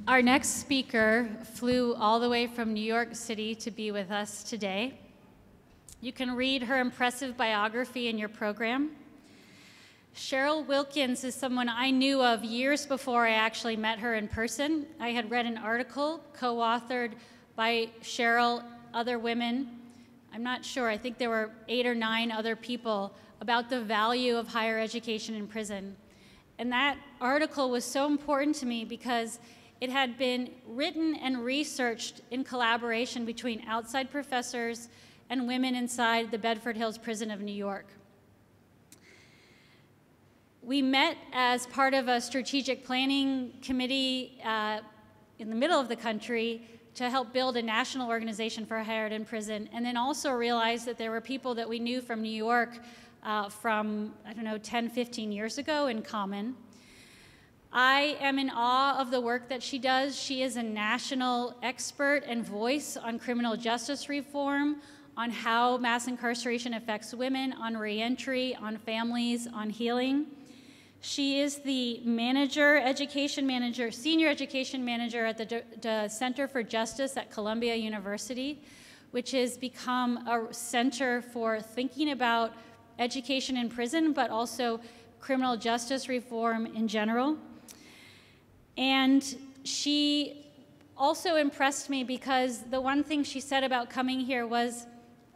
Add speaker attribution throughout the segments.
Speaker 1: Our next speaker flew all the way from New York City to be with us today. You can read her impressive biography in your program. Cheryl Wilkins is someone I knew of years before I actually met her in person. I had read an article co-authored by Cheryl, other women, I'm not sure, I think there were 8 or 9 other people, about the value of higher education in prison. And that article was so important to me because it had been written and researched in collaboration between outside professors and women inside the Bedford Hills Prison of New York. We met as part of a strategic planning committee in the middle of the country to help build a national organization for higher ed in prison, and then also realized that there were people that we knew from New York from, I don't know, 10, 15 years ago in common. I am in awe of the work that she does. She is a national expert and voice on criminal justice reform, on how mass incarceration affects women, on reentry, on families, on healing. She is the senior education manager at the Center for Justice at Columbia University, which has become a center for thinking about education in prison, but also criminal justice reform in general. And she also impressed me because the one thing she said about coming here was,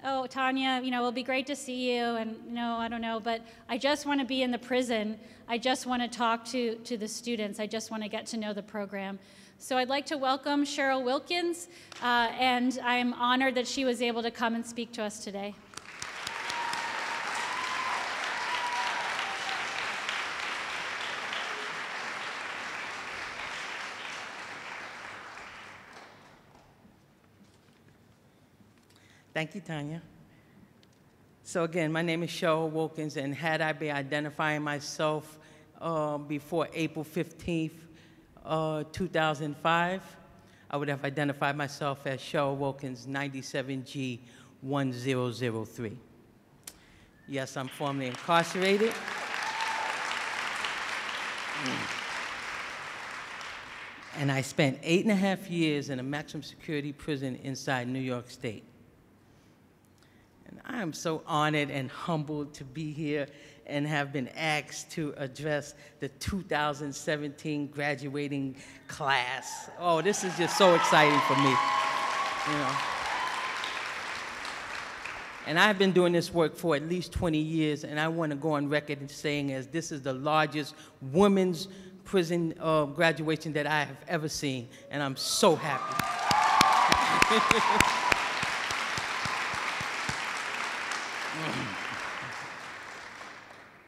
Speaker 1: oh, Tanya, it'll be great to see you, and I don't know, but I just want to be in the prison. I just want to talk to the students. I just want to get to know the program. So I'd like to welcome Cheryl Wilkins, and I'm honored that she was able to come and speak to us today.
Speaker 2: Thank you, Tanya. So again, my name is Cheryl Wilkins, and had I been identifying myself before April 15th, 2005, I would have identified myself as Cheryl Wilkins, 97G 1003. Yes, I'm formerly incarcerated. And I spent 8.5 years in a maximum security prison inside New York State. And I am so honored and humbled to be here and have been asked to address the 2017 graduating class. Oh, this is just so exciting for me, And I've been doing this work for at least 20 years, and I want to go on record as saying as this is the largest women's prison graduation that I have ever seen, and I'm so happy.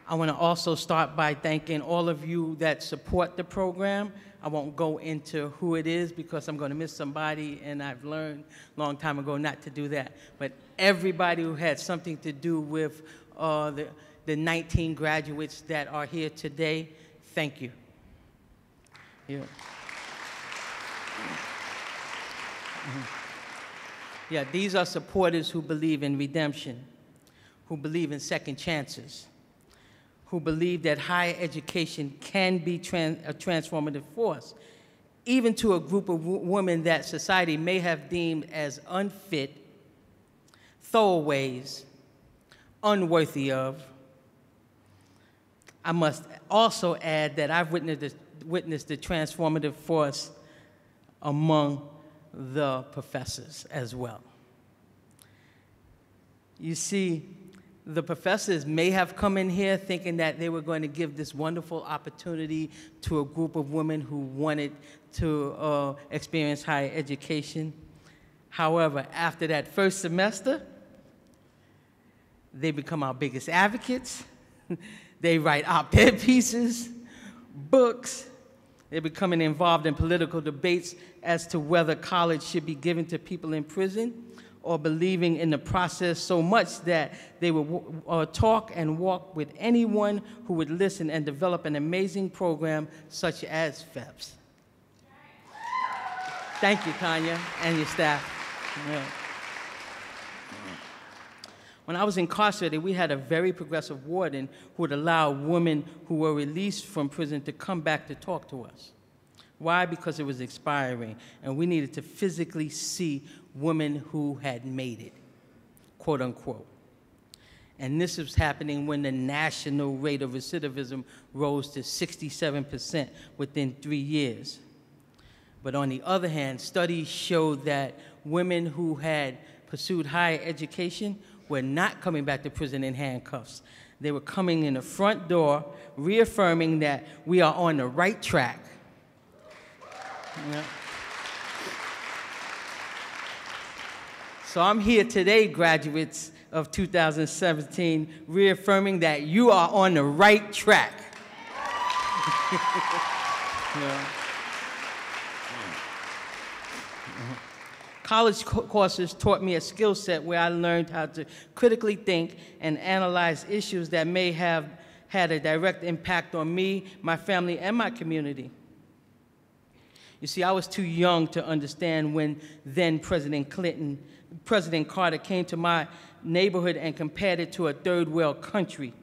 Speaker 2: I want to also start by thanking all of you that support the program. I won't go into who it is because I'm going to miss somebody, and I've learned a long time ago not to do that. But everybody who had something to do with the 19 graduates that are here today, thank you. Yeah. Yeah, these are supporters who believe in redemption, who believe in second chances, who believe that higher education can be a transformative force, even to a group of women that society may have deemed as unfit, throwaways, unworthy of. I must also add that I've witnessed the transformative force among the professors as well. You see, the professors may have come in here thinking that they were going to give this wonderful opportunity to a group of women who wanted to experience higher education. However, after that first semester, they become our biggest advocates. They write op-ed pieces, books. They're becoming involved in political debates as to whether college should be given to people in prison, or believing in the process so much that they would talk and walk with anyone who would listen and develop an amazing program such as FEPPS. Thank you, Tanya, and your staff. Yeah. When I was incarcerated, we had a very progressive warden who would allow women who were released from prison to come back to talk to us. Why? Because it was expiring, and we needed to physically see women who had made it, quote unquote. And this was happening when the national rate of recidivism rose to 67% within 3 years. But on the other hand, studies showed that women who had pursued higher education were not coming back to prison in handcuffs. They were coming in the front door, reaffirming that we are on the right track. Yeah. So I'm here today, graduates of 2017, reaffirming that you are on the right track. Yeah. College courses taught me a skill set where I learned how to critically think and analyze issues that may have had a direct impact on me, my family, and my community. You see, I was too young to understand when then President Carter came to my neighborhood and compared it to a third world country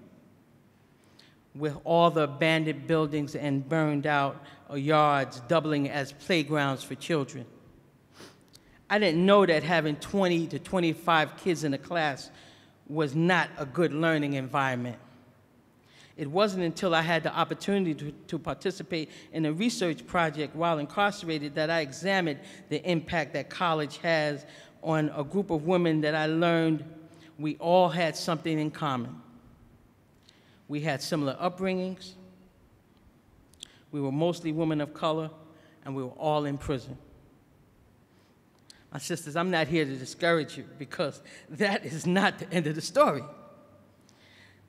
Speaker 2: with all the abandoned buildings and burned out yards doubling as playgrounds for children. I didn't know that having 20 to 25 kids in a class was not a good learning environment. It wasn't until I had the opportunity to participate in a research project while incarcerated that I examined the impact that college has on a group of women that I learned we all had something in common. We had similar upbringings, we were mostly women of color, and we were all in prison. My sisters, I'm not here to discourage you because that is not the end of the story.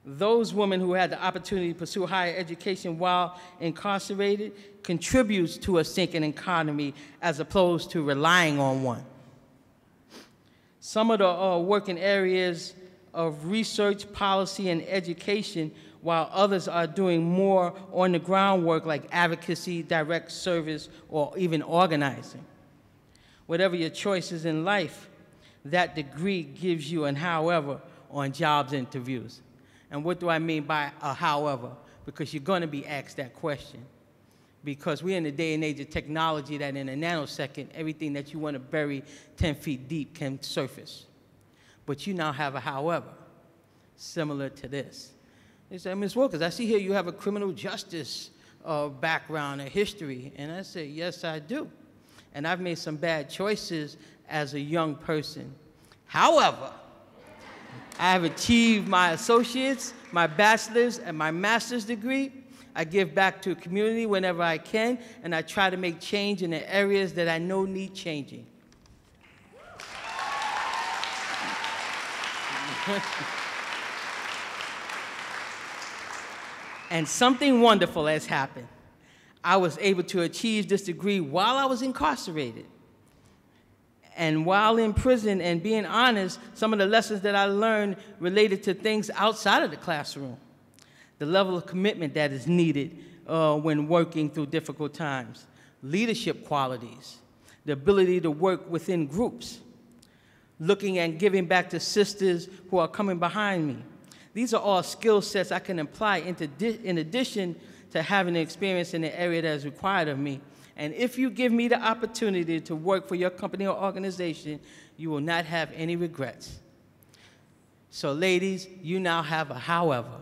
Speaker 2: Those women who had the opportunity to pursue higher education while incarcerated contributes to a sinking economy as opposed to relying on one. Some of the working areas of research, policy, and education, while others are doing more on the groundwork like advocacy, direct service, or even organizing. Whatever your choices in life, that degree gives you an however on jobs interviews. And what do I mean by a however? Because you're going to be asked that question. Because we're in the day and age of technology that in a nanosecond, everything that you want to bury 10 feet deep can surface. But you now have a however, similar to this. They say, Ms. Wilkins, I see here you have a criminal justice background, a history. And I say, yes, I do. And I've made some bad choices as a young person. However, I have achieved my associate's, my bachelor's, and my master's degree. I give back to the community whenever I can, and I try to make change in the areas that I know need changing. And something wonderful has happened. I was able to achieve this degree while I was incarcerated. And while in prison, and being honest, some of the lessons that I learned related to things outside of the classroom. The level of commitment that is needed when working through difficult times. Leadership qualities. The ability to work within groups. Looking and giving back to sisters who are coming behind me. These are all skill sets I can apply in addition to having an experience in the area that is required of me. And if you give me the opportunity to work for your company or organization, you will not have any regrets. So ladies, you now have a however.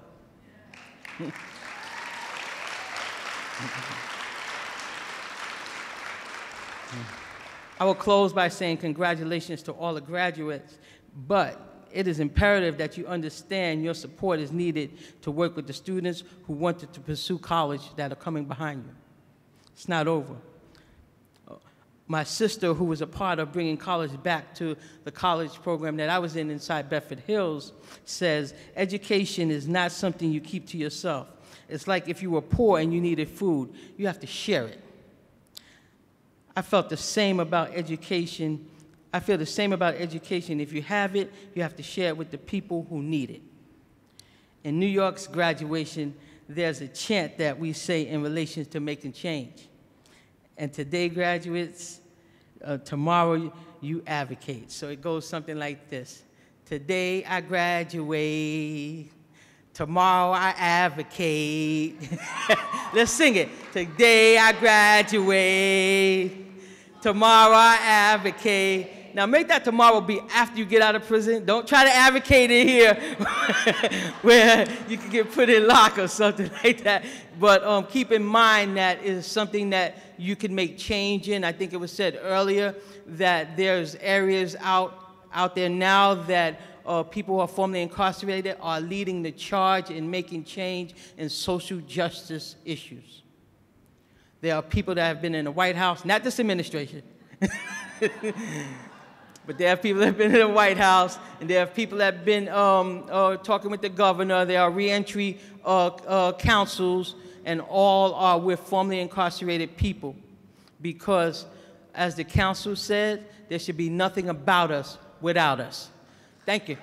Speaker 2: I will close by saying congratulations to all the graduates, but it is imperative that you understand your support is needed to work with the students who wanted to pursue college that are coming behind you. It's not over. My sister, who was a part of bringing college back to the college program that I was in inside Bedford Hills, says education is not something you keep to yourself. It's like if you were poor and you needed food, you have to share it. I felt the same about education. I feel the same about education. If you have it, you have to share it with the people who need it. In New York's graduation, there's a chant that we say in relation to making change. And today, graduates, tomorrow you advocate. So it goes something like this. Today I graduate. Tomorrow I advocate. Let's sing it. Today I graduate. Tomorrow I advocate. Now make that tomorrow be after you get out of prison. Don't try to advocate it here where you can get put in lock or something like that. But keep in mind that it is something that you can make change in. I think it was said earlier that there's areas out there now that people who are formerly incarcerated are leading the charge in making change in social justice issues. There are people that have been in the White House, not this administration, but there are people that have been in the White House, and there are people that have been talking with the governor. There are reentry councils, and all are with formerly incarcerated people. Because, as the council said, there should be nothing about us without us. Thank you.